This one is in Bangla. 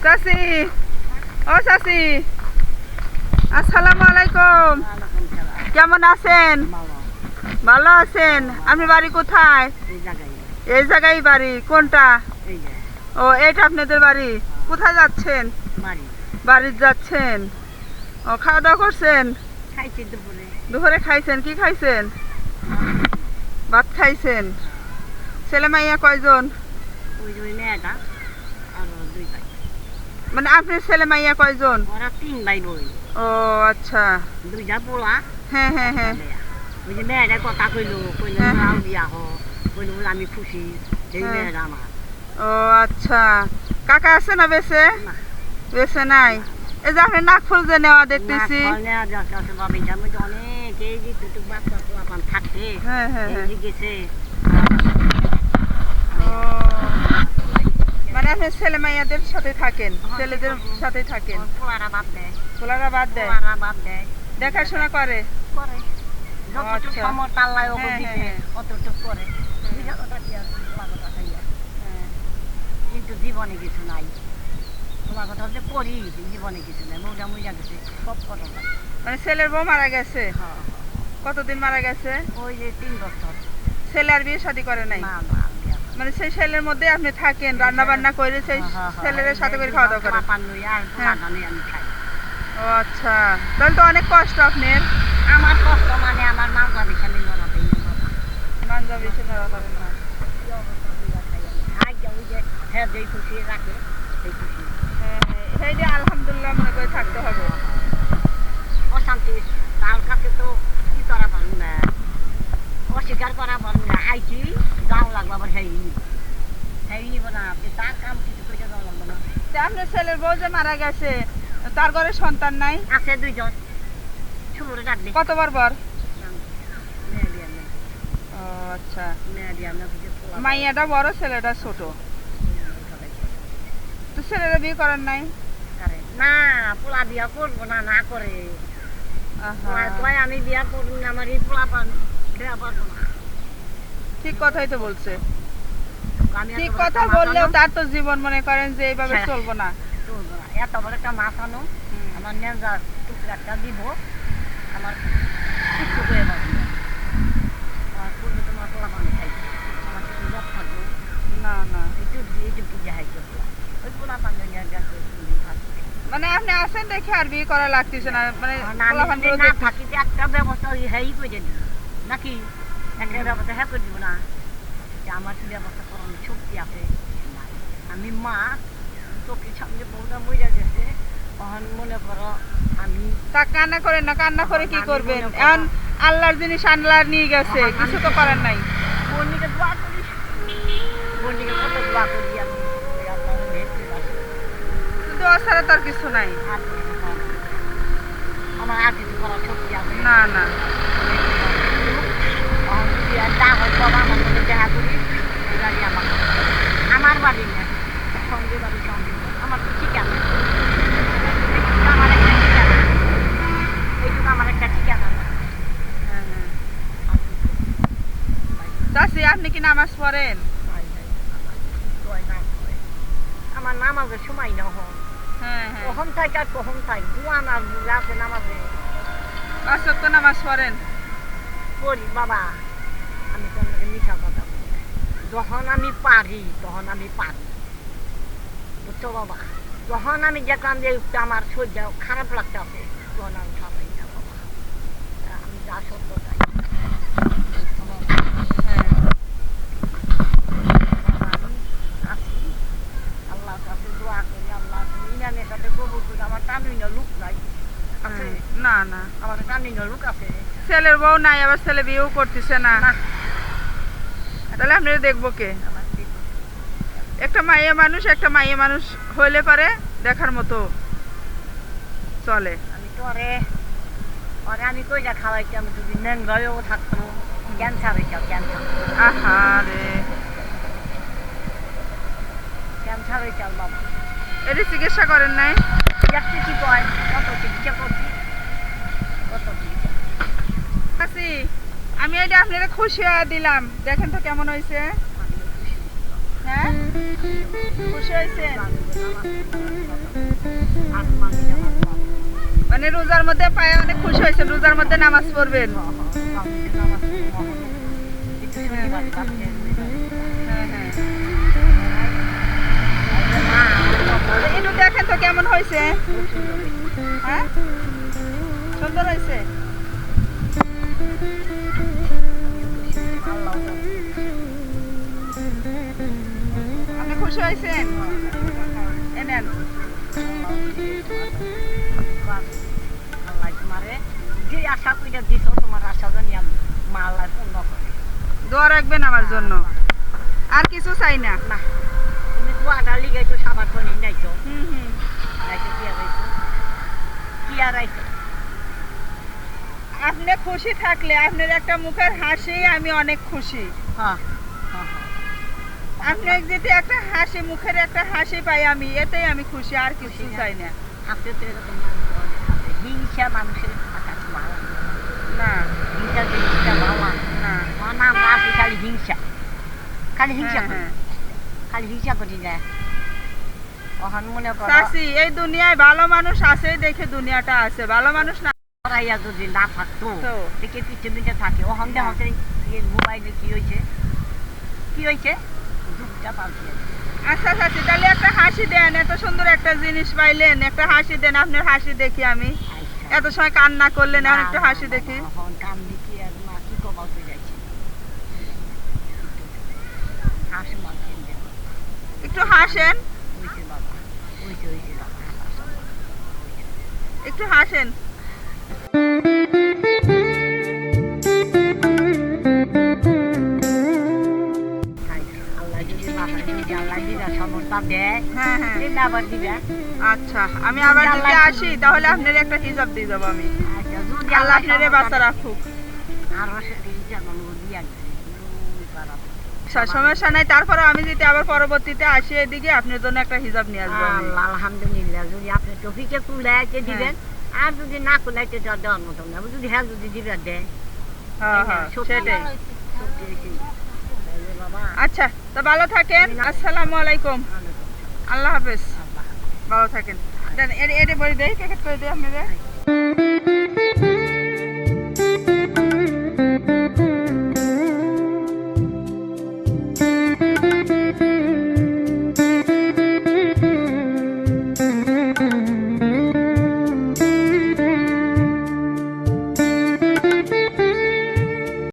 চাচি, ও চাচি, আসসালামু আলাইকুম। কেমন আছেন? ভালো আছেন? আপনি বাড়ি কোথায়? এই জায়গায় বাড়ি। কোনটা? ও, এইটা আপনাদের বাড়ি। কোথায় যাচ্ছেন? বাড়ি যাচ্ছেন। ও, খাওয়া দাওয়া করছেন? দুপুরে খাইছেন? কি খাইছেন? ভাত খাইছেন। ছেলে মাইয়া কয়জন? মানে আপনার ছেলে মাইয়া কয়জন? ওরা 3 ভাই বোন। ও আচ্ছা। 2টা পোলা। হ্যাঁ হ্যাঁ হ্যাঁ। ওই যে মেয়েটা কথা কইলো নাও বিয়া হ, কইলো আমি খুশি। এই মেয়েটা আমার। ও আচ্ছা। কাকা আছে না বেঁচে? বেঁচে নাই। এই যে আপনি নাকফুল যে নেওয়া দেখতেছি। অনেক এই যে টুটুক বাচ্চা পোলাপান থাকতে গেছে। মানে আপনি ছেলে মাইয়াদের সাথে থাকেন, ছেলেদের সাথে থাকেন। পোলারা বাদ দেয়। পোলারা বাদ দেয়? পোলারা বাদ দেয়। দেখাশোনা করে? করে। যতটুক সময় পাল্লায় ওকে দিতে অতটুক করে। কিন্তু জীবনে কিছু নাই। তোমার কথা যে করি জীবনে কিছু নাই। মৌজা মৌজা গেছে সব কথা। মানে ছেলের বউ মারা গেছে? কতদিন মারা গেছে? ওই যে 3 বছর। ছেলে আর বিয়ে শাদী করে নাই? না না। মানে সেই ছেলের মধ্যে আপনি থাকেন, রান্না বান্না করে সেই ছেলের সাথে করে খাওয়া দাওয়া করেন? ও আচ্ছা, তাহলে তো অনেক কষ্ট আপনার। আমার কষ্ট মানে আমার মাংসা বিছানি লড়াতে মাংসা বিছানি লড়াতে না। যেই খুশি রাখে সেই খুশি। সেই যে আলহামদুলিল্লাহ মনে করে থাকতে হবে। অশান্তি তার কাছে তো কি করা পারবো না, অস্বীকার করা পারবো না। আইছি যাও লাগবো আবার সেই নিব না। তার কাম কিছু করে যাওয়া লাগবো না। আপনার ছেলের বউ যে মারা গেছে তার ঘরে সন্তান নাই? আছে 2 জন। শুরু ডাকবে কত বর? ও আচ্ছা। মাইয়াটা বড়, ছেলেটা ছোট। তো ছেলেরা বিয়ে করেন নাই? না, পোলা বিয়া করবো না, না করে। আমি বিয়া করবো না, আমার এই পোলা বিয়া পারবো না। ঠিক কথাই তো বলছে। ঠিক কথা বললেও তার তো জীবন মনে করেন যে এইভাবে চলবো না। এত বড় একটা মাছ আনো, আমার নেঞ্জা টুকরা একটা দিব, আমার কিছু করে পাবো না। আমার পূর্বে তোমার পোলা পানি খাইছে, আমার কিছু জব থাকবো না না। এইটু বুঝে হাইছে ওই পোলা পানি মানে আপনি আসেন দেখে আর বিয়ে করা লাগতেছে না? মানে না থাকি যে একটা ব্যবস্থা হ্যাঁ করে দিব নাকি? একটা ব্যবস্থা হ্যাঁ করে দিব না? আমার কি ব্যবস্থা করানোর শক্তি আছে? আমি মা, চোখের সামনে বউটা মরে গেছে, তখন মনে করো আমি তা কান্না করেন না। কান্না করে কি করবেন? এখন আল্লাহর জিনিস আল্লাহ নিয়ে গেছে, কিছু তো করার নাই। বন্ডিকে দোয়া করি, বন্ডিকে কত দোয়া করি আমি। দোয়া ছাড়া তার কিছু নাই। আমার আর কিছু করার শক্তি আছে না না। আমার বাড়ি না, সঙ্গে বাড়ি সঙ্গে আমার তো ঠিকানা। এইটুকু আমার একটা ঠিকানা। চাচি, আপনি কি নামাজ পড়েন? আমার নামাজের সময় না হন। কখন থাক আর কখন থাক জুয়ান আর রাতে নামাজে 5 ওয়াক্ত নামাজ পড়েন? পড়ি বাবা। আমি তোমাকে মিঠা কথা বলি, যখন আমি পারি তখন আমি পারি, বুঝছো বাবা? যখন আমি দেখলাম যে আমার শরীরটা খারাপ লাগতে আছে তখন আমি খাবাই না বাবা। আমি যা সত্য চাই আল্লাহর কাছে দোয়া করি, আল্লাহ ইনানের সাথে কবুল করি। আমার টানুইনা লোক নাই আছে? না না, আমার টানুইনা লোক আছে। ছেলের বউ নাই, আবার ছেলে বিয়েও করতেছে না। তাহলে আপনারা দেখবো কে? একটা মাইয়া মানুষ হইলে পারে দেখার মতো চলে। আমি তো আমি কইটা খাওয়াইছি, আমি যদি নেংরাও থাকতো ক্যান্সার হইতাম। আহারে, ক্যান্সার হইতাম বাবা। এর চিকিৎসা করেন নাই? কি কয় কত চিকিৎসা করছি, কত চিকিৎসা। আমি এটা আপনারা খুশি হয়ে দিলাম, দেখেন তো কেমন হয়েছে। হ্যাঁ খুশি হয়েছেন মানে রোজার মধ্যে পায়ে অনেক খুশি হয়েছেন, রোজার মধ্যে নামাজ পড়বেন। হ্যাঁ হ্যাঁ একটু দেখেন তো কেমন হয়েছে। হ্যাঁ সুন্দর হয়েছে। আপনি খুশি হয়েছেন? এনেন যে আশা করে দিছ তোমার আশা জানি আমি মাল্লা পূর্ণ করে। দোয়া রাখবেন আমার জন্য, আর কিছু চাই না। না তুমি দোয়াটা লিগাইছো সাবার পানি নাইছো, হুম হুম নাইছো কি আরাইছো, কি আরাইছো। আপনি খুশি থাকলে আপনার একটা মুখের হাসি আমি অনেক খুশি। হ্যাঁ হ্যাঁ হ্যাঁ আপনি যদি একটা হাসি মুখের একটা হাসি পাই আমি এতেই আমি খুশি, আর কিছু চাই না। আপনি তো এরকম মানুষ অনেক আছে। হিংসা মানুষের আকাশ ভালো না হিংসা জিনিসটা ভালো না না আমরা আছি খালি হিংসা, খালি হিংসা করি, হ্যাঁ খালি হিংসা করি না। ওখান মনে করো চাচি এই দুনিয়ায় ভালো মানুষ আছে দেখে দুনিয়াটা আছে, ভালো মানুষ না পড়াইয়া যদি না থাকতো তো। দেখে পৃথিবীতে থাকে। ওখান না। হচ্ছে মোবাইলে কি হয়েছে, কি হয়েছে দুধটা পাল্টে। আচ্ছা চাচি তাহলে একটা হাসি দেন, এত সুন্দর একটা জিনিস পাইলেন, একটা হাসি দেন। আপনার হাসি দেখি আমি, এত সময় কান্না করলেন, এখন একটু হাসি দেখি। এখন কান দেখি আর মা কি কমাতে যাচ্ছি হাসি মাকে একটু হাসেন, হয়েছে বাবা, হয়েছে হয়েছে বাবা, একটু হাসেন। আল্লাহ যদি বাবা যদি আল্লাহ দিবা সমস্যা দেয় হ্যাঁ হ্যাঁ দিলে আবার দিবা। আচ্ছা আমি আবার যদি আসি তাহলে আপনার একটা হিসাব দিয়ে যাবো আমি। আচ্ছা যদি আল্লাহ আপনারে বাঁচা রাখুক। আরো সেদিন যেমন দিয়া আচ্ছা সমস্যা নাই, তারপরে আমি যদি আবার পরবর্তীতে আসি এদিকে আপনার জন্য একটা হিসাব নিয়ে আসবো আমি। আল্লাহ আলহামদুলিল্লাহ যদি আপনি টফিকে কুলাইতে দিবেন, আর যদি না কুলাইতে তো আর দেওয়ার মতো না। যদি হ্যাঁ যদি দিবেন দেয় হ্যাঁ হ্যাঁ সেটাই। সত্যি হয়েছে। তাইলে বাবা আচ্ছা তো ভালো থাকেন, আসসালামু আলাইকুম, আল্লাহ হাফেজ, আল্লাহ ভালো থাকেন। দেন এর বই দেই প্যাকেট করে দিই আপনাদের।